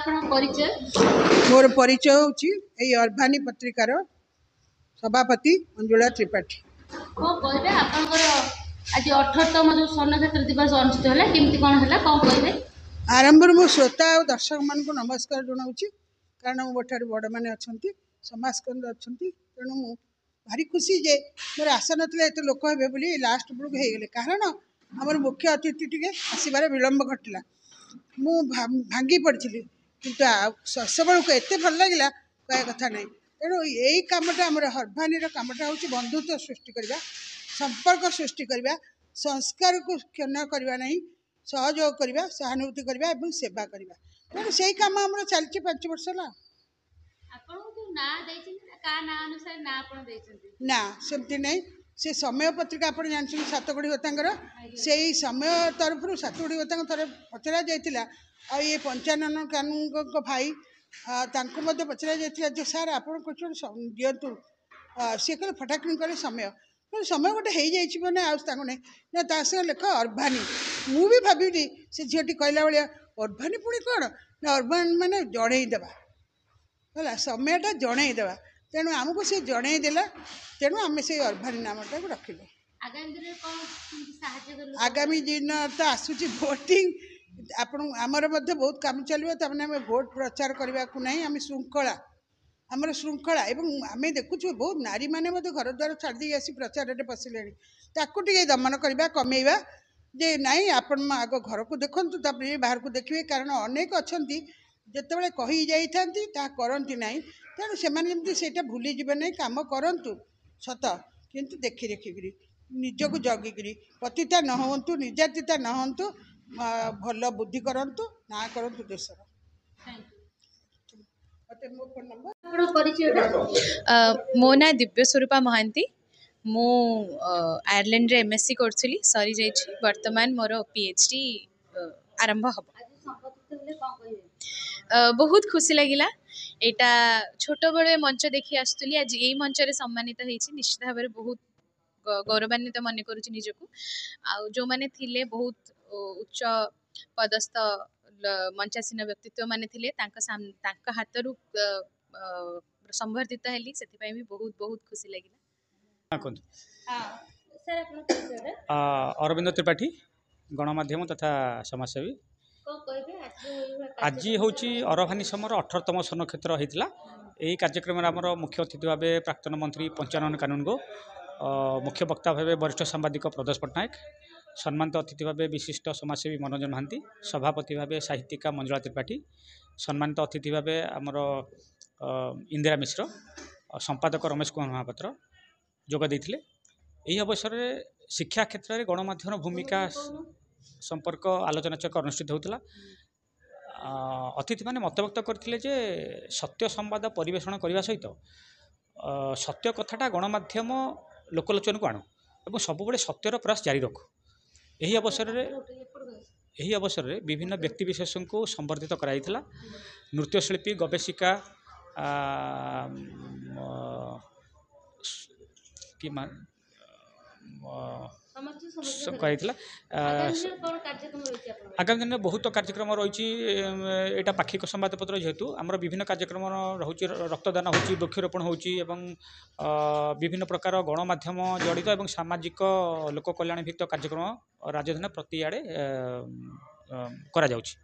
मोर परिचय होची अर्भानी पत्रिकार सभापति मंजुला त्रिपाठी। कौन कहबे आपनकर आज 18तम जो स्वर्ण क्षेत्र दिवस अनुष्ठित होला केमती कोन होला कौन कहबे? आरंभ मु श्रोता और दर्शक मान को नमस्कार जनाऊँ कारण मोठार बड़ मैंने अच्छा समाजकंद अच्छा तेणु मु भारी खुशी जे मोर आशा नाला एत लोक हे बोली लास्ट बेलू हो कारण आमर मुख्य अतिथि टे आसबार विलम्ब घटला मु भांगी पड़ी किंतु शश बेलू एत भल लगे कह कथा ना तेणु यही कमटा आम अर्भानी कमटा हूँ बंधुत्व सृष्टि करवा संपर्क सृष्टि करवा संस्कार को क्षण करवा नहीं सहयोग करवा सहानुभूति करवा और सेवा करवा तेणु से कम आम चलती 5 वर्ष है ना सेमती नहीं से समय पत्रिका आप जानते 7 होतांगर से समय तरफ 7 होता थोड़े पचरा जाता आ ये 55 कानून भाई पचरा जाता सार आप दिंतु सी कह फटाक कले समय समय गोटे हो जाए नहीं ना संगे लेख अर्भानी मु भी भावी से झीटी कहला भाया अर्भानी पुणी कौन ना अर्भानी माने जनईदेवा है समयटा जनईदेवा तेणु आमको सी जनईदेला तेणु आम से अर्भानी नामटा रखिलु। आगामी दिन तो आसूची भोटिंग आमर बहुत कम चलो तमें आम भोट प्रचार करने को ना आम श्रृंखला आमर श्रृंखला आम देखु बहुत नारी मैंने घर द्वार छाड़ी आसी प्रचार पशिले ताकू दमन करवा कमेवा जे नाई आपण आग घर को देखु बाहर को देखिए कारण अनेक अच्छा जिते कही जाती करती ना तेणु से भूली जीवे ना कम करूँ सत किंतु देखी देखिकी निजक जगिकी पतिता न हूँ निर्यातिता न हूँ भल बुद्धि करूँ ना करूँ देशर। मो ना दिव्यस्वरूपा महांती मु आयरलैंड रे एमएससी करी सरी जाइए वर्तमान मोर पीएचडी आरंभ हम। बहुत खुशी लगिला यहाँ छोट बड़े मंच देखी आसुली आज यही मंच रे सम्मानित होती निश्चित भाव में बहुत गौरवान्वित मन करुँच निजक जो मैंने थिले बहुत उच्च पदस्थ मंचासीन व्यक्तित्व माने थिले हाथ रु संवर्धित हेली से भी बहुत बहुत खुशी लगिला। अरविंद त्रिपाठी गणमाध्यम तथा समाजसेवी आज हूँ अर्भानी समर 18तम स्वर्ण क्षेत्र होता यही कार्यक्रम आमर मुख्य अतिथि भाव प्राक्तन मंत्री 55 कानून को मुख्य वक्ता भाव वरिष्ठ सांबादिक प्रदोष पट्टनायक सम्मानित अतिथि भाव विशिष्ट समाजसेवी मनोरंजन महांती सभापति भाव साहित्यिका मंजुला त्रिपाठी सम्मानित अतिथि भाव आमर इंदिरा मिश्र संपादक रमेश कुमार महापात्र जोगदे यही अवसर में शिक्षा क्षेत्र में गणमाध्यम भूमिका संपर्क आलोचना चक्र अनुष्ठित होता अतिथि मैंने मतव्यक्त करते जे सत्य संवाद परिवेषण करने सहित सत्य कथाटा गणमाध्यम लोकलोचन को आणु और सब सत्यर प्रयास जारी रखु। यही अवसर में विभिन्न व्यक्तिविशेष को संबर्धित कराइला नृत्यशिल्पी गवेषिका आगामी दिन में बहुत कार्यक्रम रही यहाँ पाक्षिक संवादपत्र जेहेतु आमर विभिन्न कार्यक्रम रोचे रक्तदान हो वृक्षरोपण हो विभिन्न प्रकार गणमाध्यम जड़ित और सामाजिक लोक कल्याण भित्तिक कार्यक्रम राजधानी प्रति आड़े करा जाउछि।